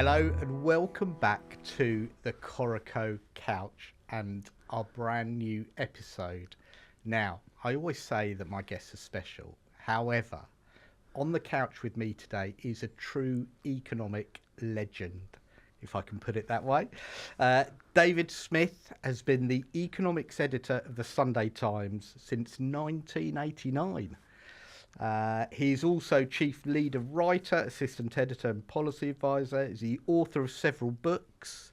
Hello and welcome back to the Coreco Couch and our brand new episode. Now, I always say that my guests are special. However, on the couch with me today is a true economic legend, if I can put it that way. David Smith has been the economics editor of the Sunday Times since 1989. He's also chief leader writer, assistant editor and policy advisor. He's the author of several books,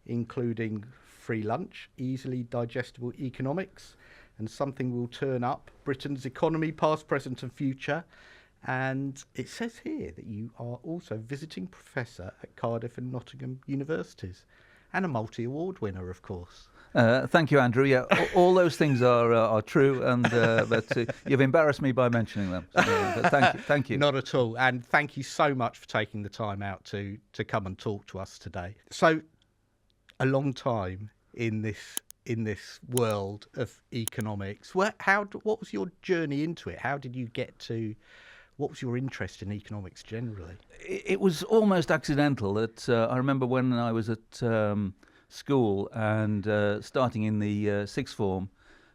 including Free Lunch, Easily Digestible Economics, and Something Will Turn Up, Britain's Economy, Past, Present and Future. And it says here that you are also visiting professor at Cardiff and Nottingham universities, and a multi-award winner, of course. Thank you, Andrew. Yeah, all those things are true, and but you've embarrassed me by mentioning them. So, thank you. Not at all, and thank you so much for taking the time out to come and talk to us today. So, a long time in this world of economics. What was your journey into it? How did you get to? What was your interest in economics generally? It was almost accidental. That I remember when I was at school and starting in the sixth form.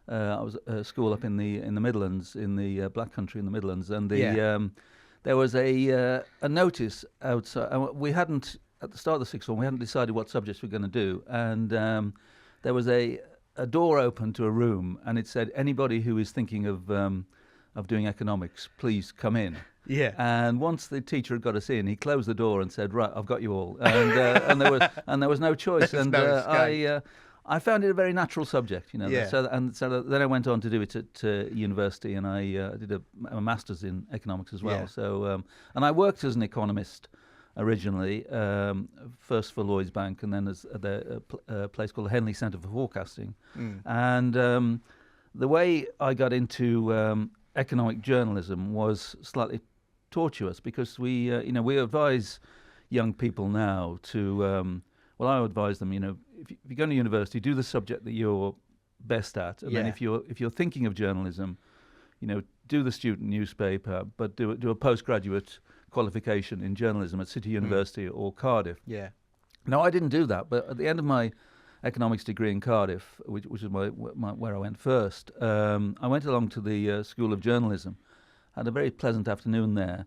I was at school up in the Midlands, in the Black Country in the Midlands, and there was a notice outside. We hadn't at the start of the sixth form. We hadn't decided what subjects we were going to do, and there was a door open to a room, and it said, "Anybody who is thinking of doing economics, please come in." Yeah. And once the teacher had got us in, he closed the door and said, "Right, I've got you all." And there was no choice. I found it a very natural subject, you know. Yeah. So then I went on to do it at university, and I did a master's in economics as well. Yeah. So and I worked as an economist originally, first for Lloyds Bank, and then at a place called the Henley Centre for Forecasting. And the way I got into economic journalism was slightly tortuous, because we advise young people now to, I advise them, if you go to university, do the subject that you're best at, and then if you're thinking of journalism, do the student newspaper, but do a postgraduate qualification in journalism at City University or Cardiff. Yeah. No, I didn't do that, but at the end of my economics degree in Cardiff, which is where I went first, I went along to the School of Journalism, had a very pleasant afternoon there,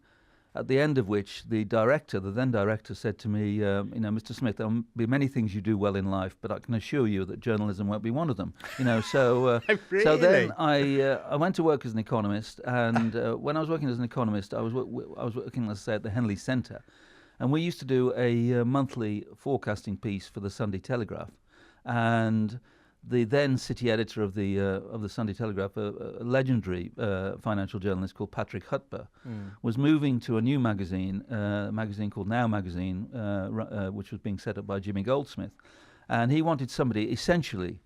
at the end of which the then director, said to me, "Mr. Smith, there will be many things you do well in life, but I can assure you that journalism won't be one of them." So Really? so then I went to work as an economist, and when I was working as an economist, I was working, let's say, at the Henley Centre, and we used to do a monthly forecasting piece for the Sunday Telegraph. And the then city editor of the Sunday Telegraph, a legendary financial journalist called Patrick Hutber, was moving to a new magazine, a magazine called Now Magazine, which was being set up by Jimmy Goldsmith, and he wanted somebody essentially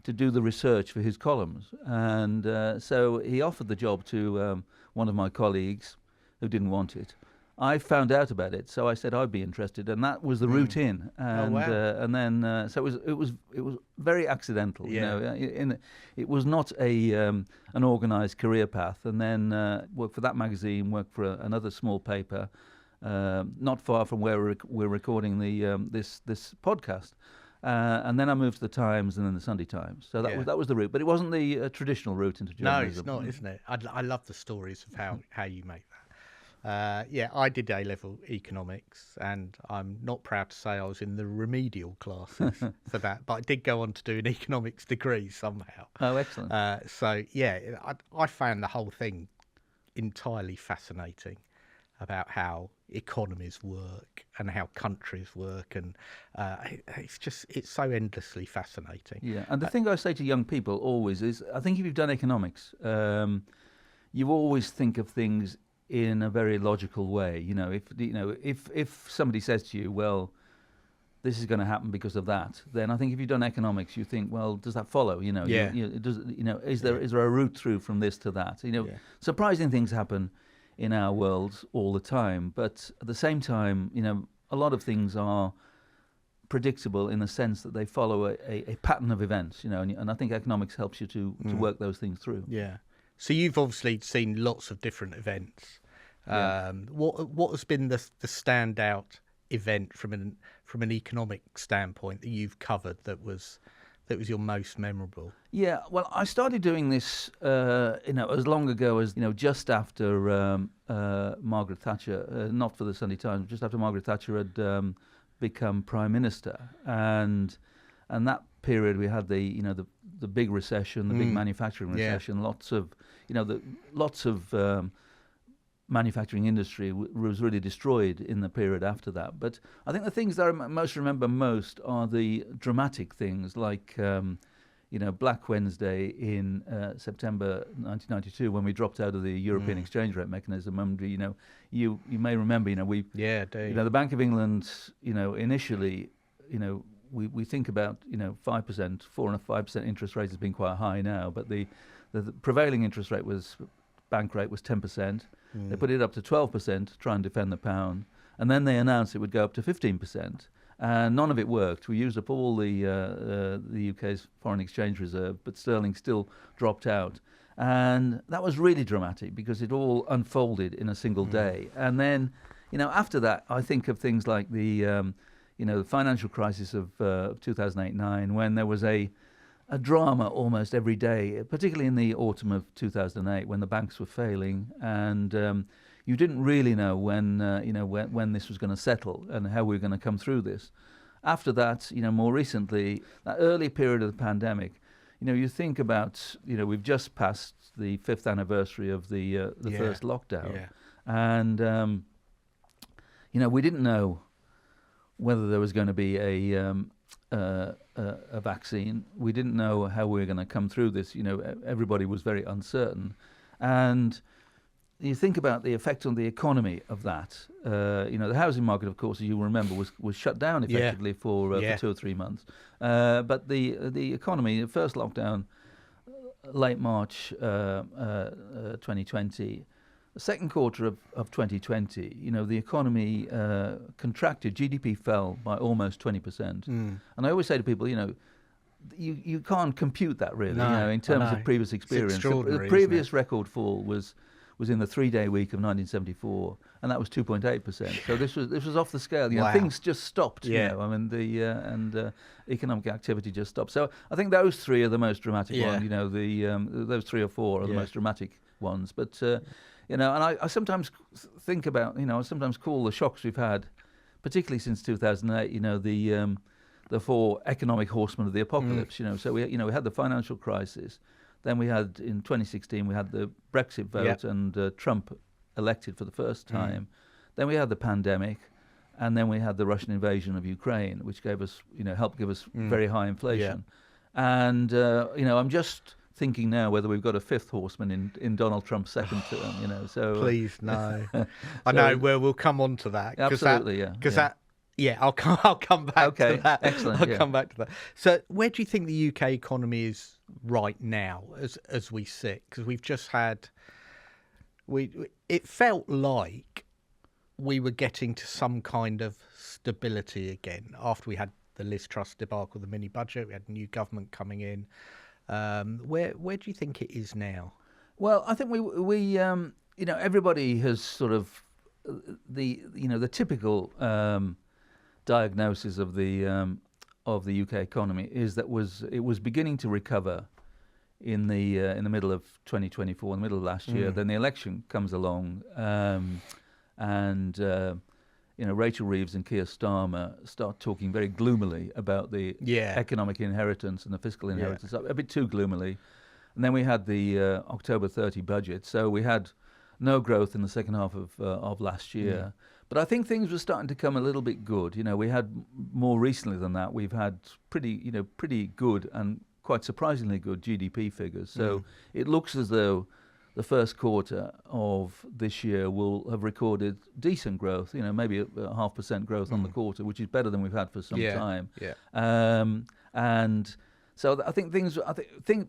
to do the research for his columns, and so he offered the job to one of my colleagues who didn't want it. I found out about it, so I said I'd be interested, and that was the route in. And and then so it was very accidental. Yeah. It was not an organised career path. And then worked for that magazine, worked for another small paper, not far from where we're recording this podcast. And then I moved to the Times and then the Sunday Times. So that was the route, but it wasn't the traditional route into journalism. No, it's not, isn't it? I love the stories of how you make that. I did A-level economics, and I'm not proud to say I was in the remedial classes for that, but I did go on to do an economics degree somehow. Oh, excellent. I found the whole thing entirely fascinating about how economies work and how countries work, and it's so endlessly fascinating. Yeah, and the thing I say to young people always is, I think if you've done economics, you always think of things in a very logical way. If somebody says to you, "Well, this is going to happen because of that," then I think if you've done economics, you think, "Well, does that follow?" Is there a route through from this to that? Surprising things happen in our world all the time, but at the same time, a lot of things are predictable in the sense that they follow a pattern of events. And I think economics helps you to work those things through. Yeah. So you've obviously seen lots of different events. What has been the standout event from an economic standpoint that you've covered that was your most memorable? Yeah, well, I started doing this, as long ago as just after Margaret Thatcher, not for the Sunday Times, just after Margaret Thatcher had become Prime Minister, and that period we had the big recession, the big manufacturing recession, lots of manufacturing industry was really destroyed in the period after that. But I think the things that I remember most are the dramatic things like Black Wednesday in September 1992, when we dropped out of the European exchange rate mechanism. And you may remember, the Bank of England, initially, we think about 5%, 4.5% interest rate has been quite high now, but the prevailing interest rate bank rate was 10%. They put it up to 12% to try and defend the pound, and then they announced it would go up to 15%. And none of it worked. We used up all the UK's foreign exchange reserve, but sterling still dropped out. And that was really dramatic because it all unfolded in a single day. And then, after that, I think of things like the financial crisis of 2008-9, when there was a drama almost every day, particularly in the autumn of 2008, when the banks were failing, and you didn't really know when this was going to settle and how we were going to come through this. After that, more recently, that early period of the pandemic, you think about, we've just passed the 5th anniversary of the first lockdown, and we didn't know whether there was going to be a vaccine. We didn't know how we were going to come through this. Everybody was very uncertain, and you think about the effect on the economy of that. The housing market, of course, as you remember, was shut down effectively for 2 or 3 months. But the economy, the first lockdown, late March 2020. The second quarter of 2020, the economy contracted. GDP fell by almost 20%. And I always say to people, you can't compute that really, in terms of previous experience. The previous record fall was in the 3-day week of 1974, and that was 2.8%. So this was off the scale. Things just stopped. The economic activity just stopped. So I think those three are the most dramatic ones. Those 3 or 4 are the most dramatic ones. But and I sometimes think about, I sometimes call the shocks we've had, particularly since 2008, the 4 economic horsemen of the apocalypse. So we had the financial crisis. Then we had, in 2016, we had the Brexit vote and Trump elected for the first time. Then we had the pandemic, and then we had the Russian invasion of Ukraine, which gave us, helped give us very high inflation. And, I'm just thinking now whether we've got a 5th horseman in Donald Trump's second term, So please, no. I know, we'll come on to that. Absolutely, I'll come back to that. Excellent. I'll come back to that. So where do you think the UK economy is right now as we sit? Because we've just had, it felt like we were getting to some kind of stability again after we had the Liz Truss debacle, the mini budget. We had a new government coming in. Where do you think it is now? Well, I think we everybody has sort of the typical diagnosis of the UK economy is that it was beginning to recover in the middle of 2024, in the middle of last year. Then the election comes along, and Rachel Reeves and Keir Starmer start talking very gloomily about the economic inheritance and the fiscal inheritance, a bit too gloomily. And then we had the October 30 budget, so we had no growth in the second half of last year. But I think things were starting to come a little bit good. We had more recently than that. We've had pretty good and quite surprisingly good GDP figures. So it looks as though the first quarter of this year will have recorded decent growth, maybe a 0.5% growth on the quarter, which is better than we've had for some time. And so I think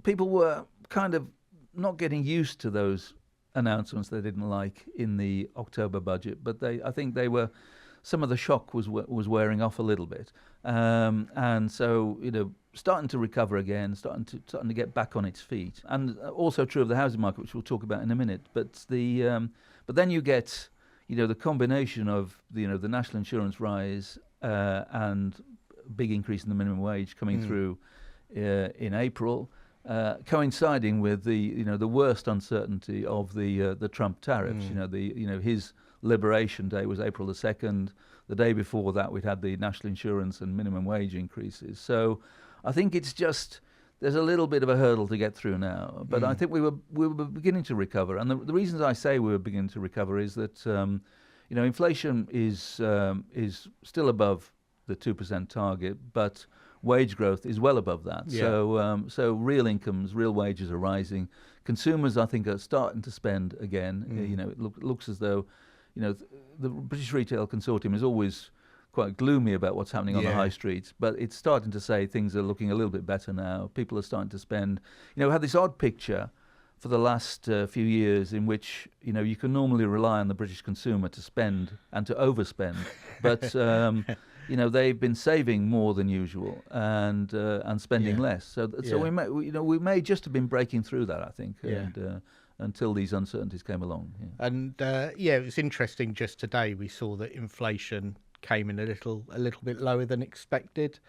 people were kind of not getting used to those announcements they didn't like in the October budget, but I think some of the shock was wearing off a little bit, and so starting to recover again, starting to get back on its feet, and also true of the housing market, which we'll talk about in a minute. But then you get the combination of the national insurance rise and big increase in the minimum wage coming through in April, coinciding with the worst uncertainty of the Trump tariffs. His liberation day was April the 2nd. The day before that, we'd had the national insurance and minimum wage increases. So I think it's just there's a little bit of a hurdle to get through now. But I think we were beginning to recover. And the reasons I say we were beginning to recover is that inflation is still above the 2% target, but wage growth is well above that. Yeah. So real incomes, real wages are rising. Consumers, I think, are starting to spend again. It looks as though, the British Retail Consortium is always quite gloomy about what's happening on the high streets, but it's starting to say things are looking a little bit better now. People are starting to spend. We had this odd picture for the last few years in which, you can normally rely on the British consumer to spend and to overspend, but they've been saving more than usual and spending less. So we may just have been breaking through that, I think, until these uncertainties came along. Yeah. And it was interesting. Just today we saw that inflation came in a little bit lower than expected.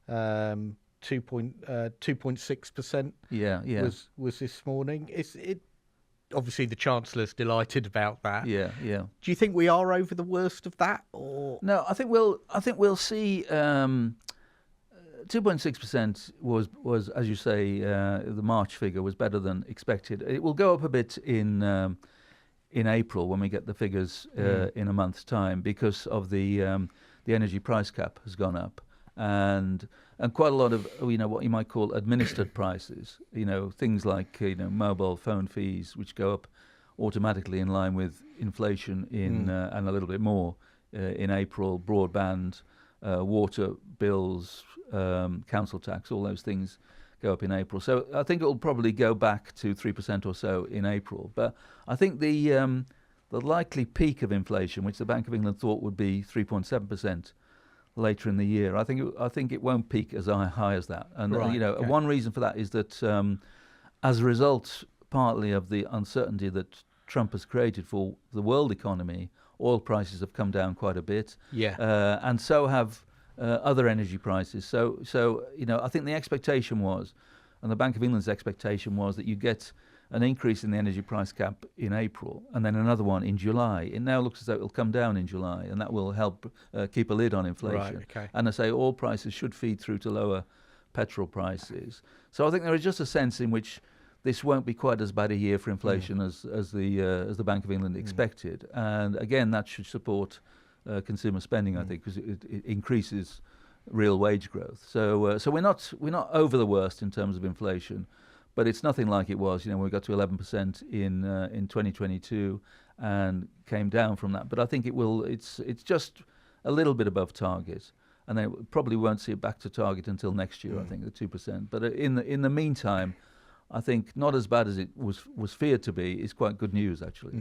2.6%. Was this morning. It obviously the Chancellor's delighted about that. Yeah. Do you think we are over the worst of that, or no? I think we'll see. 2.6% was, as you say, the March figure was better than expected. It will go up a bit in April when we get the figures in a month's time, because of the energy price cap has gone up, and quite a lot of what you might call administered prices. Things like mobile phone fees, which go up automatically in line with inflation and a little bit more in April. Broadband, water bills, council tax, all those things go up in April. So I think it will probably go back to 3% or so in April. But I think the likely peak of inflation, which the Bank of England thought would be 3.7% later in the year, I think it won't peak as high as that. And one reason for that is that as a result, partly of the uncertainty that Trump has created for the world economy, oil prices have come down quite a bit. And so have other energy prices. So I think the expectation was, and the Bank of England's expectation was, that you get an increase in the energy price cap in April and then another one in July. It now looks as though it will come down in July, and that will help keep a lid on inflation. Right, okay. And I say oil prices should feed through to lower petrol prices. So I think there is just a sense in which this won't be quite as bad a year for inflation as the Bank of England expected. And again, that should support consumer spending, I think, because it increases real wage growth. So we're not over the worst in terms of inflation, but it's nothing like it was. We got to 11% in 2022 and came down from that. But I think it's just a little bit above target, and then probably won't see it back to target until next year. I think the 2%. But in the meantime, I think not as bad as it was feared to be is quite good news, actually.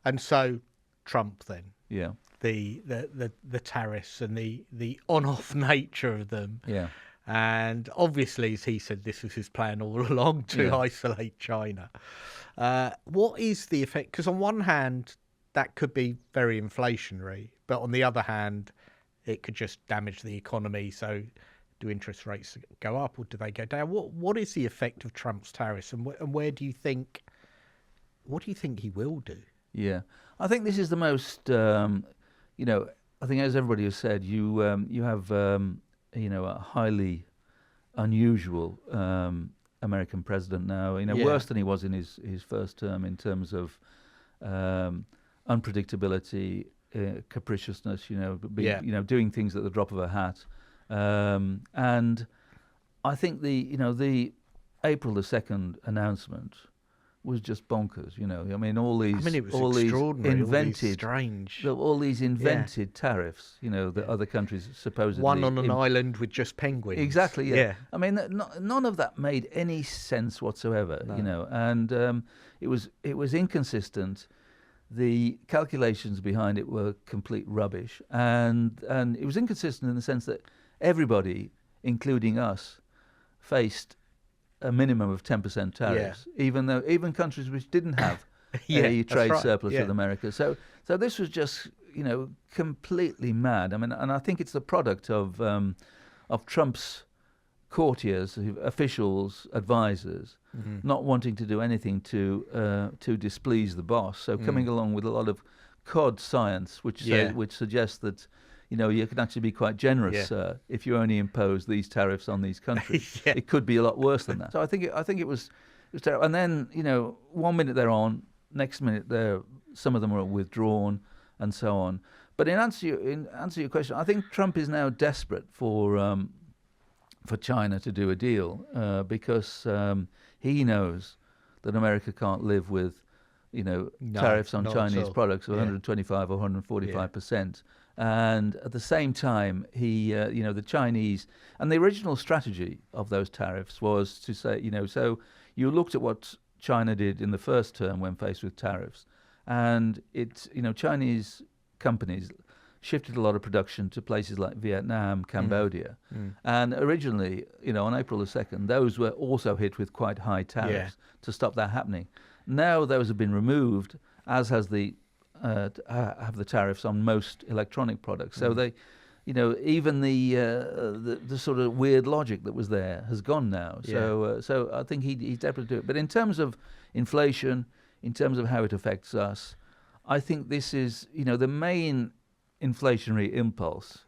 And so Trump then. Yeah. The tariffs and the on-off nature of them. Yeah. And obviously, as he said, this was his plan all along to isolate China. What is the effect? Because on one hand, that could be very inflationary, but on the other hand, it could just damage the economy. So do interest rates go up or do they go down? What is the effect of Trump's tariffs, and what do you think he will do? Yeah, I think this is the most, I think, as everybody has said, you have, a highly unusual American president now, worse than he was in his first term in terms of unpredictability, capriciousness, doing things at the drop of a hat. And I think the April the 2nd announcement was just bonkers. All these invented tariffs, that other countries supposedly one on an island with just penguins. Exactly. Yeah. I mean, none of that made any sense whatsoever. No. And it was inconsistent. The calculations behind it were complete rubbish, and it was inconsistent in the sense that everybody, including us, faced a minimum of 10% tariffs, even countries which didn't have Yeah, a that's trade right, surplus yeah. with America. So this was just completely mad. I mean, and I think it's the product of Trump's courtiers, officials, advisors, not wanting to do anything to displease the boss. So coming along with a lot of cod science, which suggests that you can actually be quite generous if you only impose these tariffs on these countries. Yeah. It could be a lot worse than that. So I think it was terrible. And then 1 minute they're on, next minute some of them are withdrawn, and so on. But in answer to your question, I think Trump is now desperate for China to do a deal because he knows that America can't live with tariffs on not at Chinese all. products of Yeah. 125 or 145%. And at the same time, the Chinese, and the original strategy of those tariffs was to say, so you looked at what China did in the first term when faced with tariffs, and Chinese companies shifted a lot of production to places like Vietnam, Cambodia. And originally, on April the 2nd, those were also hit with quite high tariffs to stop that happening. Now those have been removed, as has have the tariffs on most electronic products. So they, even the sort of weird logic that was there has gone now. So I think he's desperate to do it. But in terms of inflation, in terms of how it affects us, I think this is, the main inflationary impulse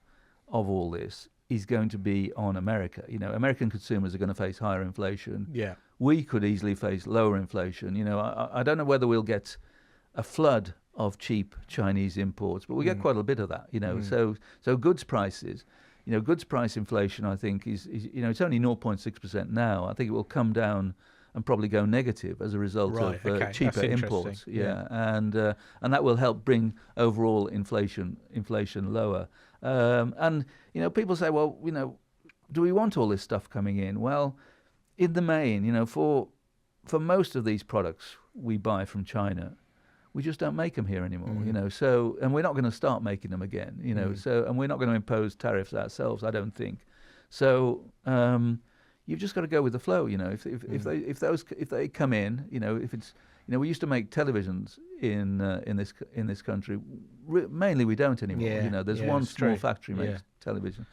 of all this is going to be on America. American consumers are going to face higher inflation. Yeah. We could easily face lower inflation. I don't know whether we'll get a flood of cheap Chinese imports, but we get quite a bit of that. So goods prices, goods price inflation, I think is it's only 0.6% now. I think it will come down and probably go negative as a result of cheaper imports. And that will help bring overall inflation lower. And people say, well, do we want all this stuff coming in? Well, in the main, for most of these products we buy from China, we just don't make them here anymore. So, and we're not going to start making them again. So, and we're not going to impose tariffs ourselves, I don't think. So. You've just got to go with the flow, If they come in, if it's, we used to make televisions in this country. Mainly, we don't anymore. There's one small factory makes television,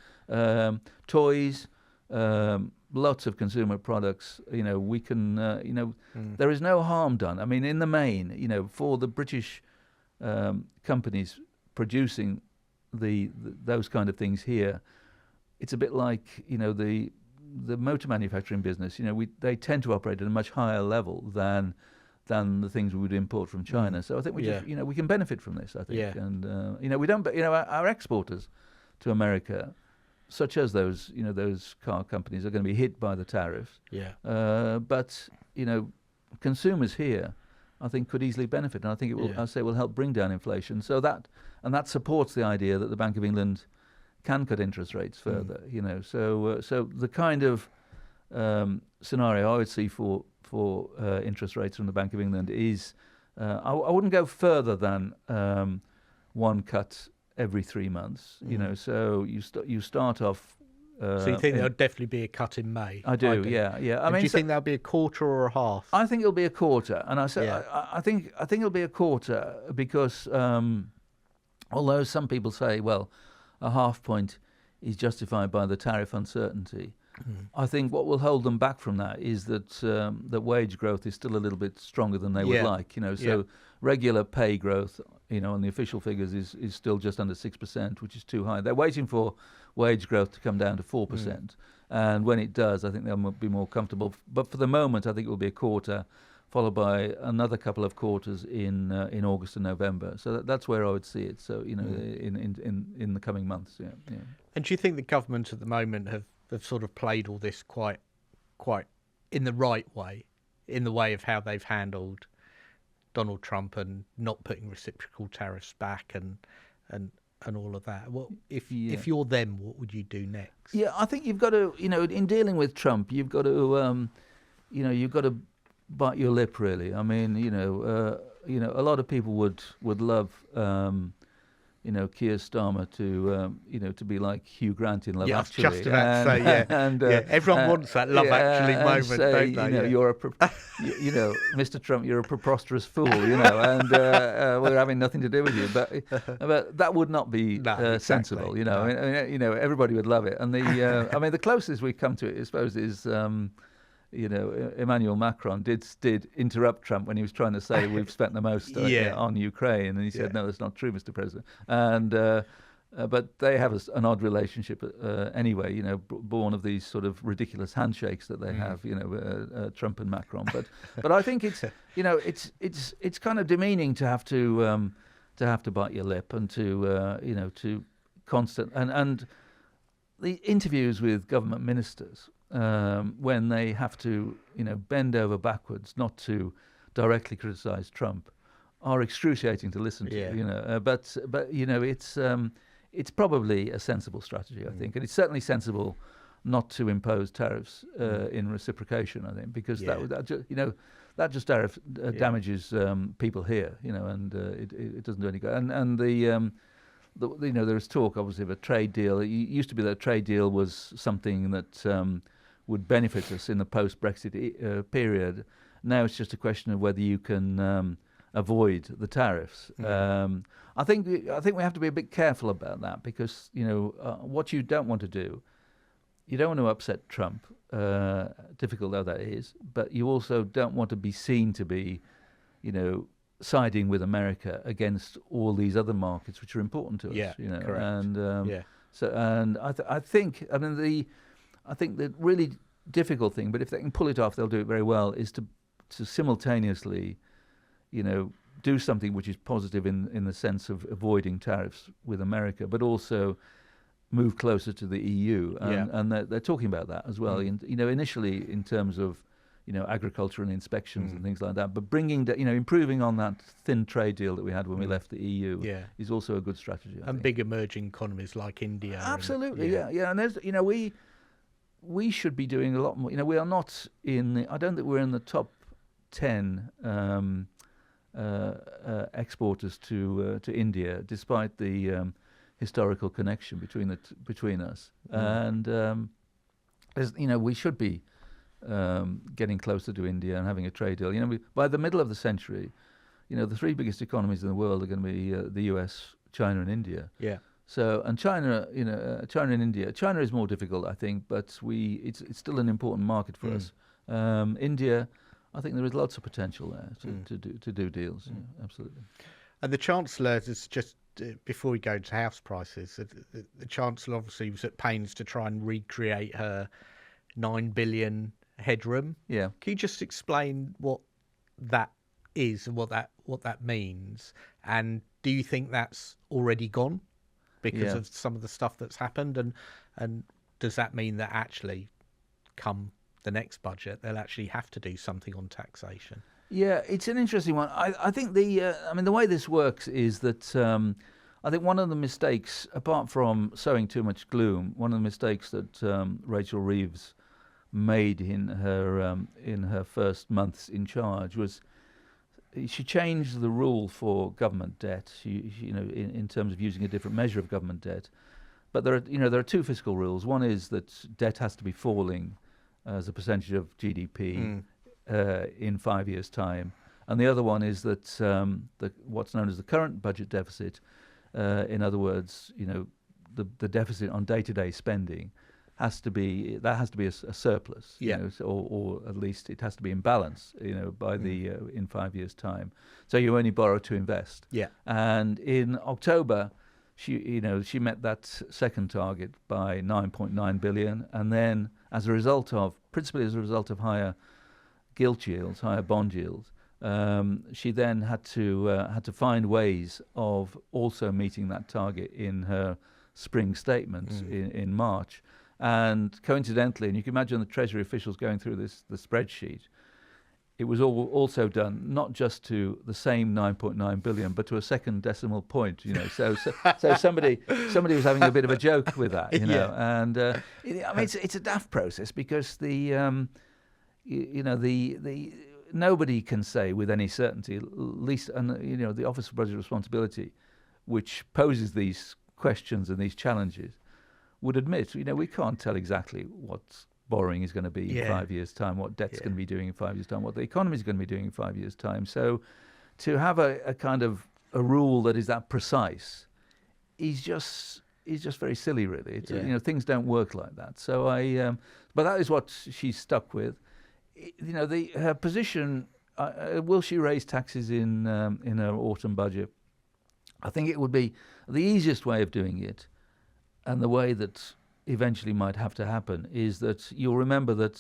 toys, lots of consumer products. We can, there is no harm done. I mean, in the main, for the British companies producing those kind of things here, it's a bit like the motor manufacturing business, they tend to operate at a much higher level than the things we would import from China. So I think we just, we can benefit from this, I think. And, we don't, our exporters to America, such as those car companies, are going to be hit by the tariffs. But, consumers here, I think, could easily benefit. And I think it will, will help bring down inflation. So that supports the idea that the Bank of England can cut interest rates further, So the kind of scenario I would see for interest rates from the Bank of England is, I wouldn't go further than one cut every 3 months. So you start off. So you think there'll definitely be a cut in May? I do. Yeah. I mean, do you think there'll be a quarter or a half? I think it'll be a quarter, and I think it'll be a quarter because although some people say, well, a half point is justified by the tariff uncertainty. I think what will hold them back from that is that that wage growth is still a little bit stronger than they would like. So regular pay growth, on the official figures is still just under 6%, which is too high. They're waiting for wage growth to come down to 4%, and when it does, I think they'll be more comfortable. But for the moment, I think it will be a quarter, followed by another couple of quarters in August and November. So that's where I would see it. So in the coming months. Yeah. And do you think the government at the moment have sort of played all this quite in the right way, in the way of how they've handled Donald Trump and not putting reciprocal tariffs back and all of that? What if you're them? What would you do next? Yeah, I think you've got to, in dealing with Trump, you've got to, you've got to bite your lip, really. I mean, a lot of people would love Keir Starmer to be like Hugh Grant in Love Yeah, I was Actually. just about to say, yeah. And, Yeah, everyone wants that Love Actually and moment, say, don't they? Yeah. you're Mr. Trump, you're a preposterous fool, and we're having nothing to do with you. But that would not be No, exactly. sensible, No. everybody would love it. And the closest we come to it, I suppose, is. Emmanuel Macron did interrupt Trump when he was trying to say we've spent the most Yeah. on Ukraine, and he said, Yeah. "No, that's not true, Mr. President." And but they have an odd relationship anyway. Born of these sort of ridiculous handshakes that they have. Trump and Macron. But I think it's it's kind of demeaning to have to bite your lip and to constant and the interviews with government ministers. When they have to, bend over backwards not to directly criticise Trump, are excruciating to listen to. Yeah. But it's probably a sensible strategy, I think, and it's certainly sensible not to impose tariffs in reciprocation. I think because that just damages people here, and it doesn't do any good. And there is talk, obviously, of a trade deal. It used to be that a trade deal was something that would benefit us in the post-Brexit period. Now it's just a question of whether you can avoid the tariffs. I think we have to be a bit careful about that because what you don't want to do, you don't want to upset Trump, difficult though that is, but you also don't want to be seen to be, siding with America against all these other markets which are important to us. Yeah, correct. And I think the really difficult thing, but if they can pull it off, they'll do it very well, is to simultaneously, do something which is positive in the sense of avoiding tariffs with America, but also move closer to the EU. And they're talking about that as well. Initially in terms of agriculture and inspections and things like that, but improving on that thin trade deal that we had when we left the EU is also a good strategy. I think. Big emerging economies like India. Absolutely, yeah. And there's, we should be doing a lot more. We are not I don't think we're in the top 10 exporters to India, despite the historical connection between us. And we should be getting closer to India and having a trade deal. By the middle of the century, the three biggest economies in the world are going to be the US, China, and India. Yeah. So, and China, China and India. China is more difficult, I think, but it's still an important market for us. India, I think there is lots of potential there to do deals. Yeah, absolutely. And the Chancellor is just before we go to house prices. The Chancellor obviously was at pains to try and recreate her 9 billion headroom. Yeah. Can you just explain what that is and what that means? And do you think that's already gone because of some of the stuff that's happened? And does that mean that actually come the next budget they'll actually have to do something on taxation? Yeah, it's an interesting one. I think the way this works is that I think one of the mistakes, apart from sowing too much gloom, one of the mistakes that Rachel Reeves made in her first months in charge was she changed the rule for government debt. She in terms of using a different measure of government debt. But there are two fiscal rules. One is that debt has to be falling as a percentage of GDP in 5 years' time, and the other one is that what's known as the current budget deficit. In other words, the deficit on day-to-day spending has to be a surplus, or at least it has to be in balance, by in 5 years' time. So you only borrow to invest. Yeah. And in October, she met that second target by 9.9 billion, and then principally as a result of higher gilt yields, higher bond yields, she then had to find ways of also meeting that target in her spring statements in March. And coincidentally, and you can imagine the Treasury officials going through the spreadsheet, it was also done not just to the same 9.9 billion, but to a second decimal point. So somebody was having a bit of a joke with that. And it's a daft process because the nobody can say with any certainty, at least, and the Office for Budget Responsibility which poses these questions and these challenges, would admit, we can't tell exactly what borrowing is going to be in 5 years' time, what debt's going to be doing in 5 years' time, what the economy is going to be doing in 5 years' time. So to have a kind of a rule that is that precise is just very silly, really. It's, things don't work like that. So but that is what she's stuck with. Her position. Will she raise taxes in her autumn budget? I think it would be the easiest way of doing it, and the way that eventually might have to happen is that you'll remember that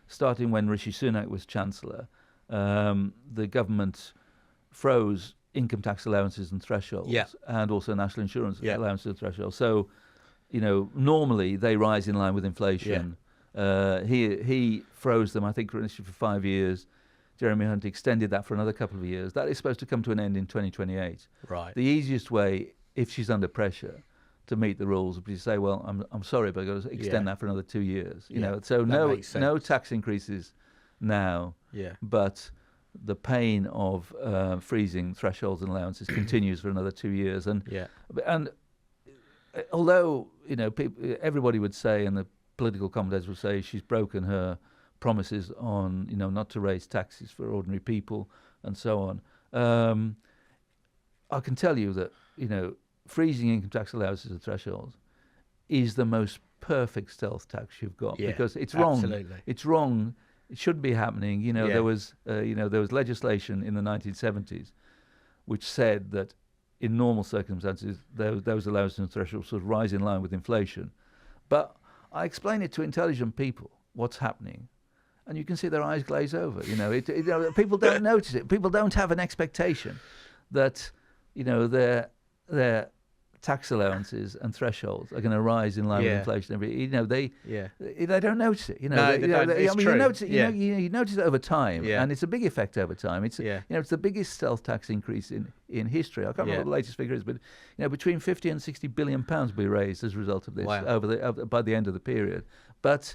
starting when Rishi Sunak was Chancellor, the government froze income tax allowances and thresholds, and also national insurance allowances and thresholds. So, normally they rise in line with inflation. He froze them, I think, initially for 5 years. Jeremy Hunt extended that for another couple of years. That is supposed to come to an end in 2028. Right. The easiest way, if she's under pressure to meet the rules, would be to say, well, I'm sorry, but I've got to extend that for another 2 years. So no tax increases now. Yeah. But the pain of freezing thresholds and allowances continues for another 2 years. And although everybody would say, and the political commentators would say, she's broken her promises on not to raise taxes for ordinary people and so on. I can tell you that freezing income tax allowances and thresholds is the most perfect stealth tax you've got, because it's wrong. Absolutely. It's wrong. It shouldn't be happening. There was legislation in the 1970s which said that in normal circumstances those allowances and thresholds would rise in line with inflation. But I explain it to intelligent people what's happening, and you can see their eyes glaze over. People don't notice it. People don't have an expectation that their tax allowances and thresholds are going to rise in line with inflation. They don't notice it. You notice it. You notice it over time, and it's a big effect over time. It's it's the biggest stealth tax increase in history. I can't remember what the latest figure is, but between 50 and 60 billion pounds will be raised as a result of this by the end of the period. But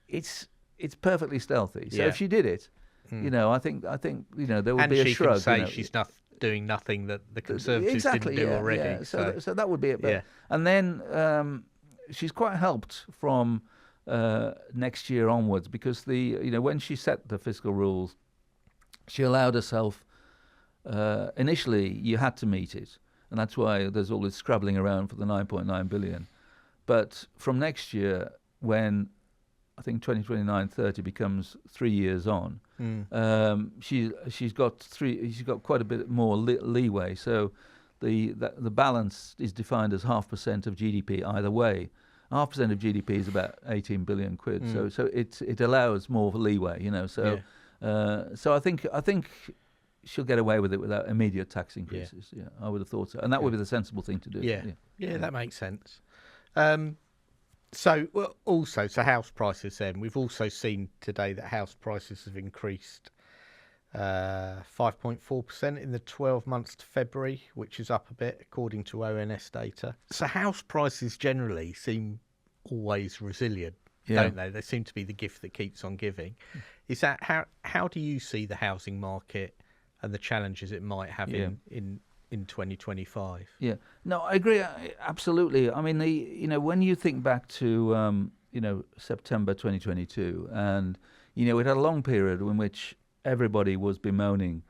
it's perfectly stealthy. So if she did it, I think there would be a shrug. And she can say she's doing nothing that the Conservatives didn't do already. Yeah. So that would be it. And then she's quite helped from next year onwards, because when she set the fiscal rules, she allowed herself. Initially, you had to meet it, and that's why there's all this scrabbling around for the 9.9 billion. But from next year, when I think 2029-30 becomes 3 years on, she's got quite a bit more leeway. So the balance is defined as 0.5% of GDP either way. 0.5% of GDP is about 18 billion quid. So it allows more leeway, So I think she'll get away with it without immediate tax increases. Yeah, I would have thought so, and that would be the sensible thing to do. Yeah, that makes sense. So house prices then. We've also seen today that house prices have increased 5.4% in the 12 months to February, which is up a bit according to ONS data. So house prices generally seem always resilient, don't they? They seem to be the gift that keeps on giving. Is that how do you see the housing market and the challenges it might have in 2025? Yeah, no, I agree absolutely. I mean, when you think back to September 2022, and it had a long period in which everybody was bemoaning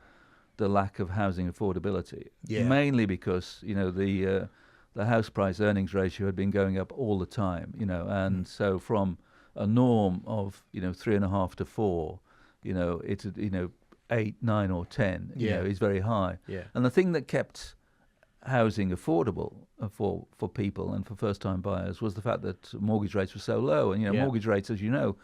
the lack of housing affordability, mainly because the house price earnings ratio had been going up all the time, and so from a norm of 3.5 to 4, it's 8, 9, or 10, is very high. And the thing that kept housing affordable for people and for first-time buyers was the fact that mortgage rates were so low. And mortgage rates, as you know,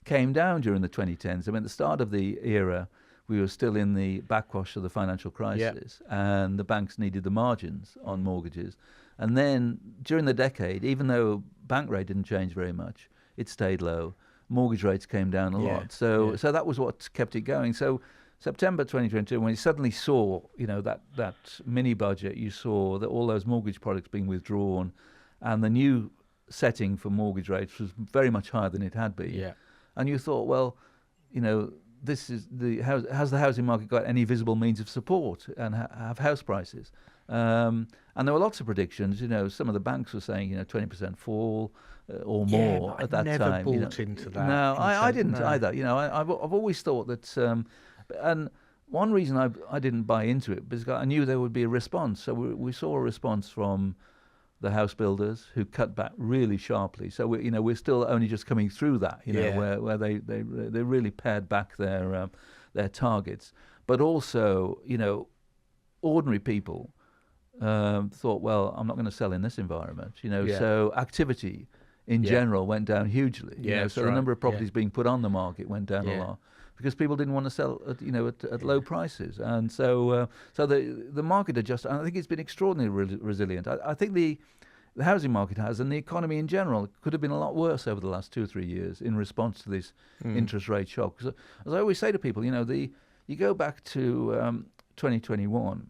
came down during the 2010s. I mean, at the start of the era, we were still in the backwash of the financial crisis, and the banks needed the margins on mortgages. And then during the decade, even though bank rate didn't change very much, it stayed low. Mortgage rates came down a lot. So that was what kept it going. So September 2022, when you suddenly saw, that mini budget, you saw that all those mortgage products being withdrawn, and the new setting for mortgage rates was very much higher than it had been. And you thought, well, this is has the housing market got any visible means of support and have house prices? And there were lots of predictions. Some of the banks were saying 20% fall or more at that never time. bought into that. No, I didn't either. I've always thought that, and one reason I didn't buy into it because I knew there would be a response. So we saw a response from the house builders who cut back really sharply. So we're still only just coming through that. Where they really pared back their targets, but also ordinary people thought, well, I'm not going to sell in this environment. So activity in general went down hugely. So the number of properties being put on the market went down a lot because people didn't want to sell at low prices, and so the market adjusted. I think it's been extraordinarily resilient. I think the housing market has, and the economy in general could have been a lot worse over the last 2 or 3 years in response to this interest rate shock. Because as I always say to people, you go back to 2021,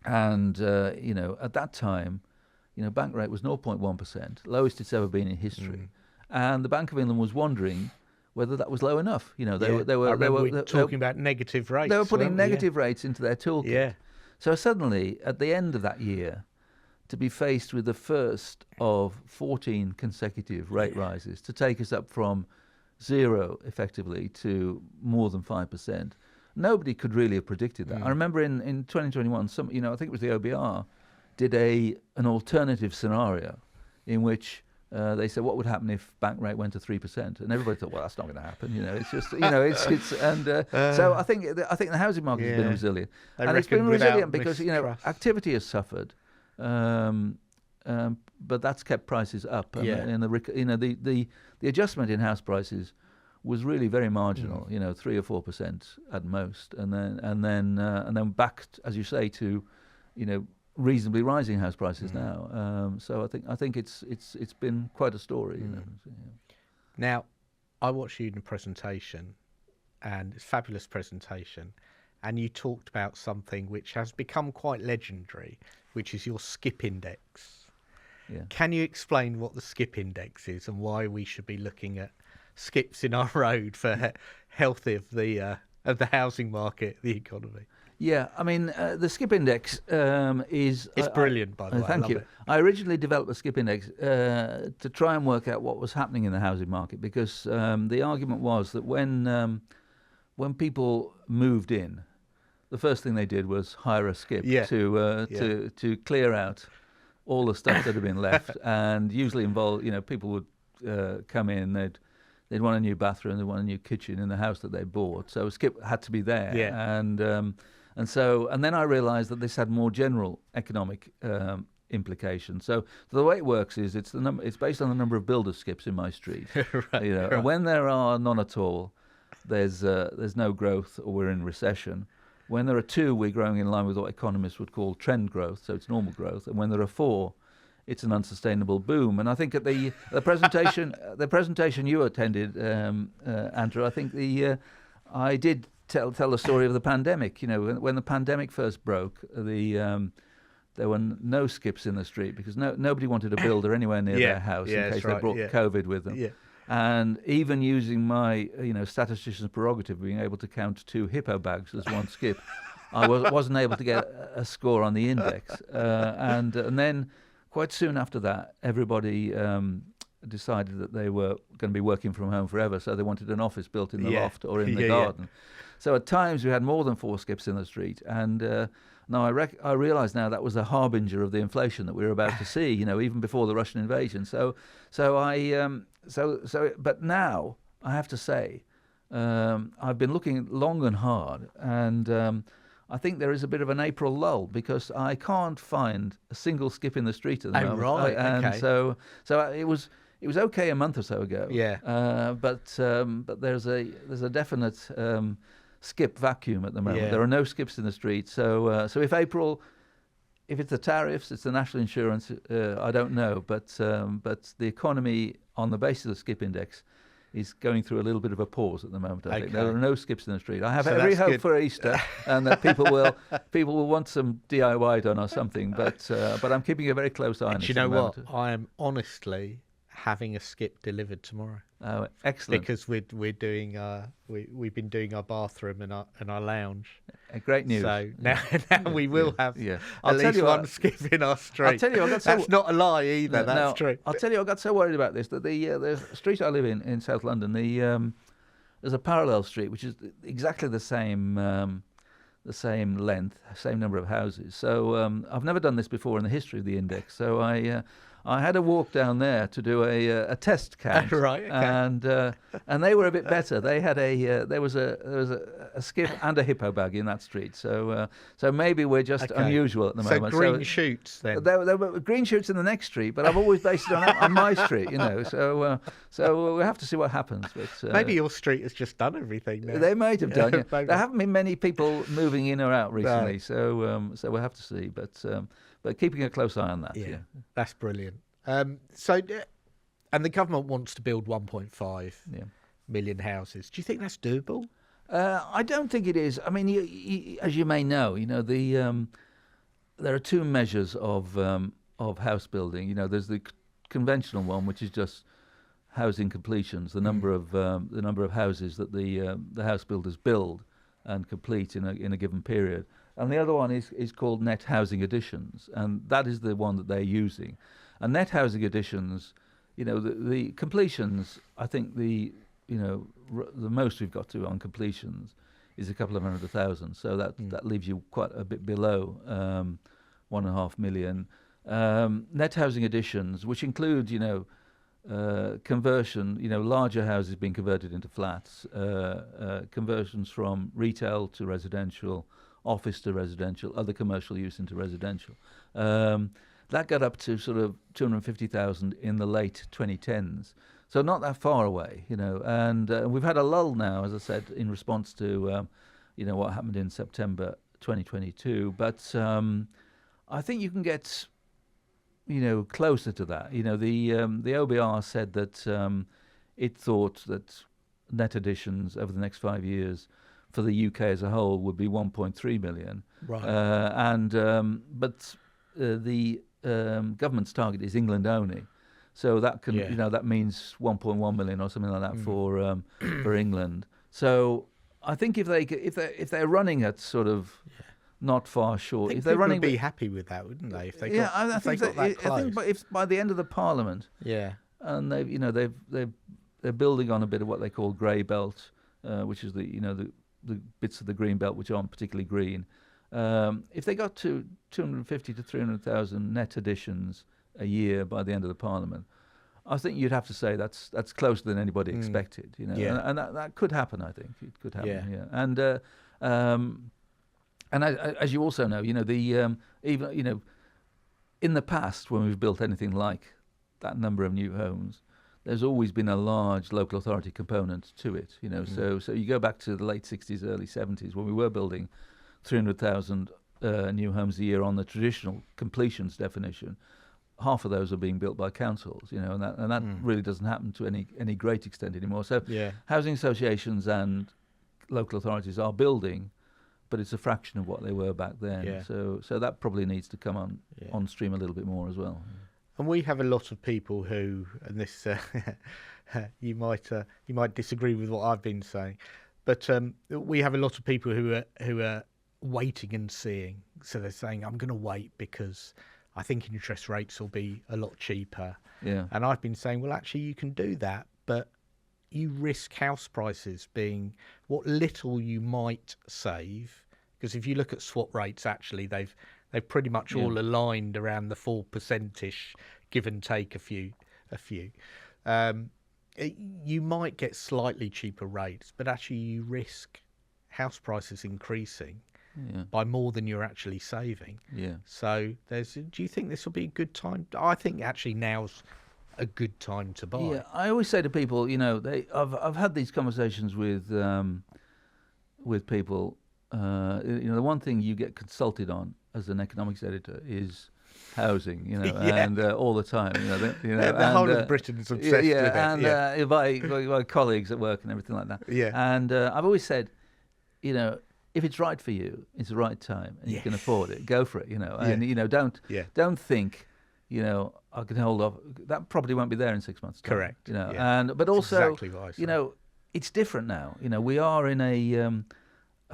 and at that time, bank rate was 0.1%, lowest it's ever been in history, and the Bank of England was wondering whether that was low enough. They were talking about negative rates. They were putting negative rates into their toolkit. Yeah. So suddenly, at the end of that year, to be faced with the first of 14 consecutive rate rises to take us up from 0 effectively to more than 5%. Nobody could really have predicted that. I remember in 2021, I think it was the OBR, did an alternative scenario in which they said what would happen if bank rate went to 3%, and everybody thought, well, that's not going to happen. It's just so I think the housing market has been resilient, and it's been resilient because activity has suffered, but that's kept prices up. And the adjustment in house prices was really very marginal, 3 or 4% at most, and then back, as you say, to reasonably rising house prices now. So I think it's been quite a story. Now, I watched you in a presentation, and it's a fabulous presentation, and you talked about something which has become quite legendary, which is your skip index. Yeah. Can you explain what the skip index is and why we should be looking at skips in our road for health of the housing market, the economy? Yeah, I mean, the skip index is... It's brilliant, by the way. Thank I love you. it. I originally developed the skip index to try and work out what was happening in the housing market, because the argument was that when people moved in, the first thing they did was hire a skip to clear out all the stuff that had been left, and usually involve, people would come in, they'd want a new bathroom, they'd want a new kitchen in the house that they bought, so a skip had to be there. And then I realised that this had more general economic implications. So the way it works is it's based on the number of builder skips in my street. Right. And when there are none at all, there's no growth, or we're in recession. When there are 2, we're growing in line with what economists would call trend growth, so it's normal growth. And when there are 4, it's an unsustainable boom. And I think at the presentation you attended, Andrew, I think I did tell the story of the pandemic. When the pandemic first broke, there were no skips in the street because nobody wanted a builder anywhere near their house in case they brought COVID with them. Yeah. And even using my statistician's prerogative, being able to count 2 hippo bags as one skip, I wasn't able to get a score on the index. And then quite soon after that, everybody decided that they were going to be working from home forever, so they wanted an office built in the loft or in the garden. So at times we had more than 4 skips in the street, and now I realise now that was a harbinger of the inflation that we were about to see, even before the Russian invasion. But now I have to say, I've been looking long and hard, and I think there is a bit of an April lull because I can't find a single skip in the street at the moment. Right, and okay. So it was okay a month or so ago. Yeah. But there's a definite skip vacuum at the moment. Yeah. There are no skips in the street. So if it's the tariffs, it's the national insurance, I don't know. But the economy on the basis of the skip index is going through a little bit of a pause at the moment. I think there are no skips in the street. I have every hope for Easter, and that people will want some DIY done or something. But I'm keeping a very close eye on it. Do you know what? I am honestly having a skip delivered tomorrow. Oh, excellent. Because we've been doing our bathroom and our lounge. Great news. So now we will have I'll at tell least you one what, skip in our street. I'll tell you, that's not a lie either. That's true. I'll tell you, I got so worried about this that the street I live in South London, there's a parallel street which is exactly the same length, same number of houses. So I've never done this before in the history of the index. So I had a walk down there to do a test count, right? Okay. And they were a bit better. They had there was a skip and a hippo bag in that street. So maybe we're just unusual at the moment. So green shoots then. There were green shoots in the next street, but I've always based it on my street, So we'll have to see what happens. But maybe your street has just done everything now. They might have done. Yeah. There haven't been many people moving in or out recently, so we'll have to see. But keeping a close eye on that. Yeah. That's brilliant. And the government wants to build 1.5 million houses. Do you think that's doable? I don't think it is. I mean, as you may know, there are two measures of house building. There's the conventional one, which is just housing completions, the number of houses that the house builders build and complete in a given period. And the other one is called net housing additions, and that is the one that they're using. And net housing additions, the completions, I think the most we've got to on completions is a couple of 100,000. So that leaves you quite a bit below 1.5 million. Net housing additions, which include, conversion, larger houses being converted into flats, conversions from retail to residential, office to residential, other commercial use into residential. That got up to sort of 250,000 in the late 2010s. So not that far away, and we've had a lull now, as I said, in response to, what happened in September 2022. But I think you can get, closer to that. The OBR said that it thought that net additions over the next 5 years for the UK as a whole would be 1.3 million. Right. But the government's target is England only. So that can, that means 1.1 million or something like that for England. So I think if they're running at sort of not far short, if they're running, would be happy with that, wouldn't they? If they got, I think got that close. I think if by the end of the Parliament, and they're building on a bit of what they call grey belt, which is the bits of the green belt which aren't particularly green. If they got to 250 to 300,000 net additions a year by the end of the Parliament, I think you'd have to say that's closer than anybody expected, and that could happen. I think it could happen, and as you also know, even in the past when we've built anything like that number of new homes, there's always been a large local authority component to it, So you go back to the late 60s, early 70s when we were building 300,000 new homes a year on the traditional completions definition. Half of those are being built by councils, and that really doesn't happen to any great extent anymore. So housing associations and local authorities are building, but it's a fraction of what they were back then. So that probably needs to come on stream a little bit more as well. And we have a lot of people who, and this you might disagree with what I've been saying, but we have a lot of people who are waiting and seeing. So they're saying, I'm going to wait because I think interest rates will be a lot cheaper. Yeah. And I've been saying, well, actually, you can do that, but you risk house prices being what little you might save. Because if you look at swap rates, actually, they've pretty much all aligned around the 4%-ish, give and take a few. You might get slightly cheaper rates, but actually you risk house prices increasing by more than you're actually saving. Yeah. So do you think this will be a good time? I think actually now's a good time to buy. Yeah, I always say to people, I've had these conversations with people. The one thing you get consulted on as an economics editor is housing, and all the time, the whole of Britain's obsessed with it. And my colleagues at work and everything like that. Yeah. And I've always said, if it's right for you, it's the right time, and you can afford it, go for it, And don't think, I can hold off. That property won't be there in 6 months' time. Correct. And but That's also, exactly what I say. it's different now. We are in a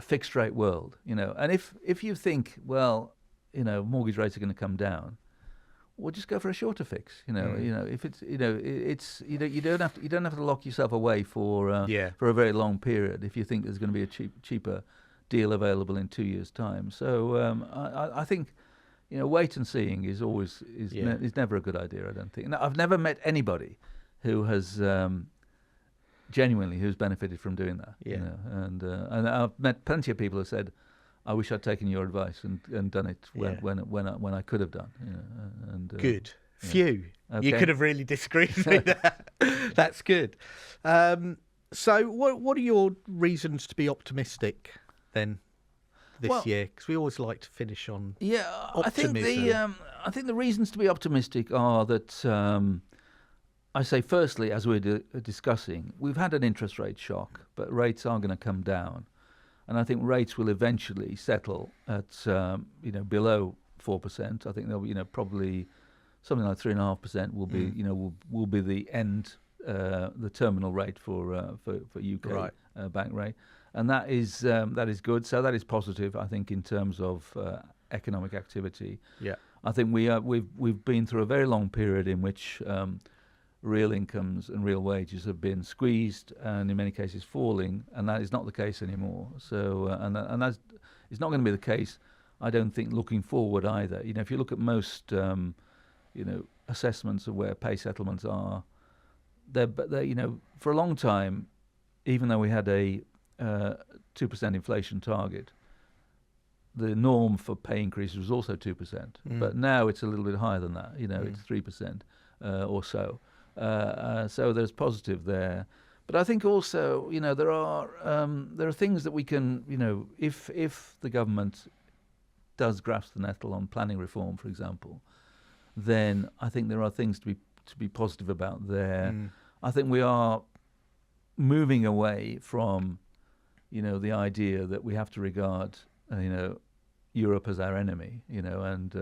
fixed rate world. And if you think, well, mortgage rates are going to come down, well, just go for a shorter fix. If it's you don't have to lock yourself away for a very long period if you think there's going to be a cheaper deal available in 2 years' time. So I think wait and seeing is never a good idea. I don't think. Now, I've never met anybody who has genuinely who's benefited from doing that. And I've met plenty of people who said, I wish I'd taken your advice and done it when I could have done. Good. Phew. Okay. You could have really disagreed with me there. That's good. So what are your reasons to be optimistic then this year? Because we always like to finish on optimism. I think the reasons to be optimistic are that I say firstly, as we're discussing, we've had an interest rate shock, but rates are going to come down. And I think rates will eventually settle at below 4%. I think they'll be probably something like 3.5% will be will be the end the terminal rate for UK bank rate, and that is good. So that is positive, I think, in terms of economic activity. Yeah, I think we've been through a very long period in which real incomes and real wages have been squeezed and in many cases falling, and that is not the case anymore. So and that's it's not going to be the case, I don't think, looking forward either. If you look at most assessments of where pay settlements are, they're for a long time, even though we had a 2% inflation target, the norm for pay increases was also 2%. But now it's a little bit higher than that. It's 3% or so. So there's positive there, but I think also there are things that we can if the government does grasp the nettle on planning reform, for example, then I think there are things to be positive about there. I think we are moving away from the idea that we have to regard Europe as our enemy, and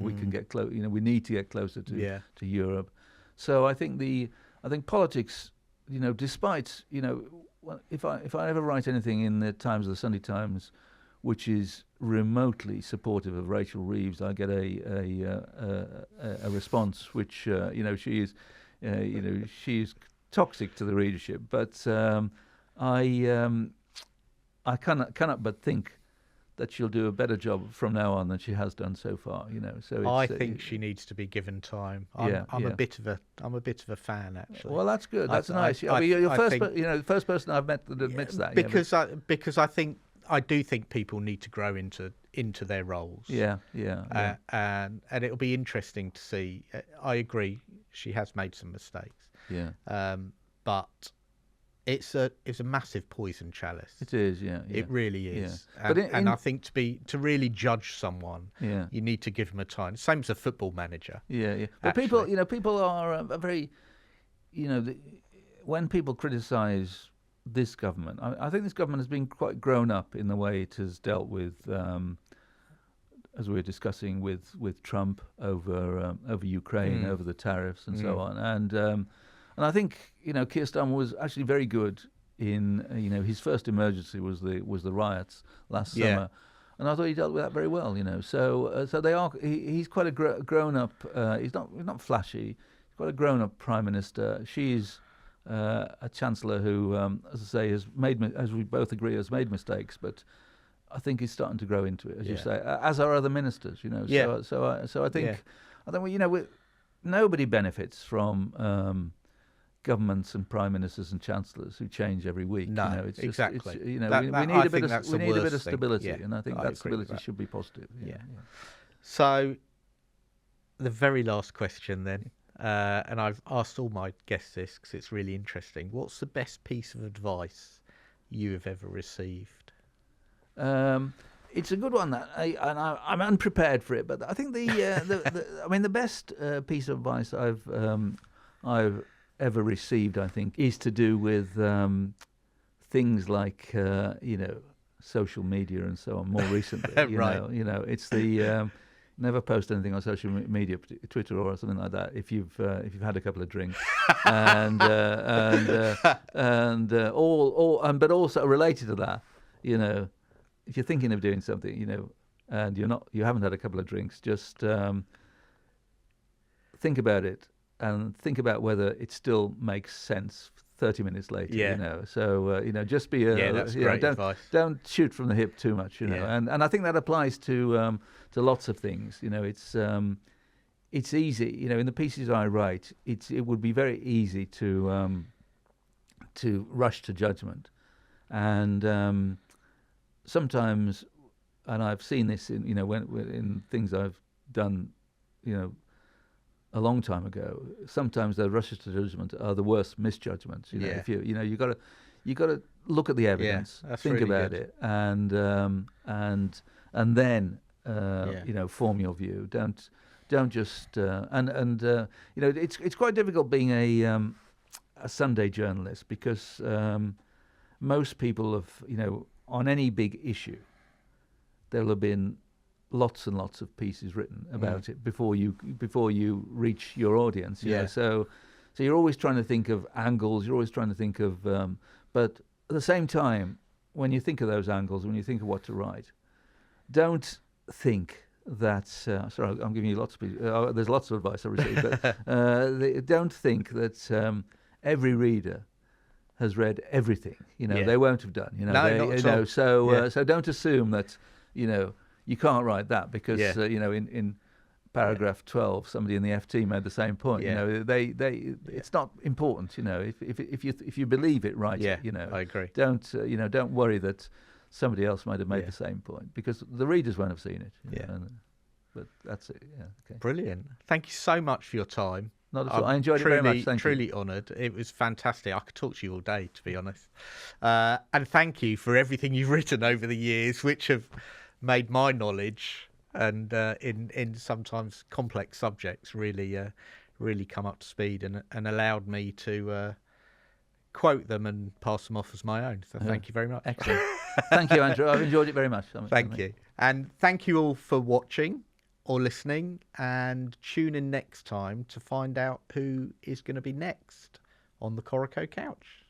we can get close. We need to get closer to Europe. So I think politics, despite if I ever write anything in the Times or the Sunday Times, which is remotely supportive of Rachel Reeves, I get a response which she is toxic to the readership. But I cannot but think that she'll do a better job from now on than she has done so far. So I think she needs to be given time. I'm a bit of a fan, actually. Well, that's good. That's nice. You're the first person I've met that admits that. Because I do think people need to grow into their roles. And it'll be interesting to see. I agree, she has made some mistakes. But it's a massive poison chalice. It is, It really is. But and I think to really judge someone, you need to give them a time. Same as a football manager. But people are very, when people criticise this government, I think this government has been quite grown up in the way it has dealt with, as we were discussing with Trump over Ukraine, over the tariffs and so on, and I think Keir Starmer was actually very good in his first emergency was the riots last summer, and I thought he dealt with that very well. So they are. He's quite a grown up. He's not flashy. He's quite a grown up prime minister. She's a chancellor who, as I say, as we both agree, has made mistakes, but I think he's starting to grow into it, as you say, as are other ministers. So I think nobody benefits from governments and prime ministers and chancellors who change every week. No, it's exactly. Just, we need a bit of stability, thing. And I think that stability should be positive. So, the very last question then, and I've asked all my guests this because it's really interesting. What's the best piece of advice you have ever received? It's a good one, I'm unprepared for it, but I think the best piece of advice I've ever received, I think, is to do with things like social media and so on. More recently, Right. It's the never post anything on social media, Twitter or something like that, if you've had a couple of drinks, and but also related to that, if you're thinking of doing something, and you haven't had a couple of drinks, just think about it and think about whether it still makes sense 30 minutes later. Yeah. So just be that's great advice. Don't shoot from the hip too much. Yeah. And I think that applies to lots of things. It's easy. In the pieces I write, it would be very easy to rush to judgment, and sometimes, and I've seen this in in things I've done, a long time ago. Sometimes the rushes to judgment are the worst misjudgments. Yeah. If you got to look at the evidence, that's think really about good. it, and then Yeah. form your view. Don't just it's quite difficult being a Sunday journalist, because most people have on any big issue, there'll have been lots and lots of pieces written about it before you reach your audience. So you're always trying to think of angles. You're always trying to think of, but at the same time, when you think of those angles, when you think of what to write, don't think that. Sorry, I'm giving you lots of. There's lots of advice I received, but don't think that every reader has read everything. They won't have done. No, not at all. So don't assume that you can't write that, because in paragraph 12 somebody in the FT made the same point. It's not important. If you believe it, write it. I agree. Don't worry that somebody else might have made the same point, because the readers won't have seen it. But that's it. Okay. Brilliant. Thank you so much for your time. Not at all. I enjoyed it very much. Thank you. Truly honoured. It was fantastic. I could talk to you all day, to be honest. And thank you for everything you've written over the years, which have made my knowledge and in sometimes complex subjects really come up to speed, and allowed me to quote them and pass them off as my own. So thank you very much. Excellent. Thank you, Andrew. I've enjoyed it very much. Thank you. And thank you all for watching or listening, and tune in next time to find out who is going to be next on the Coreco Couch.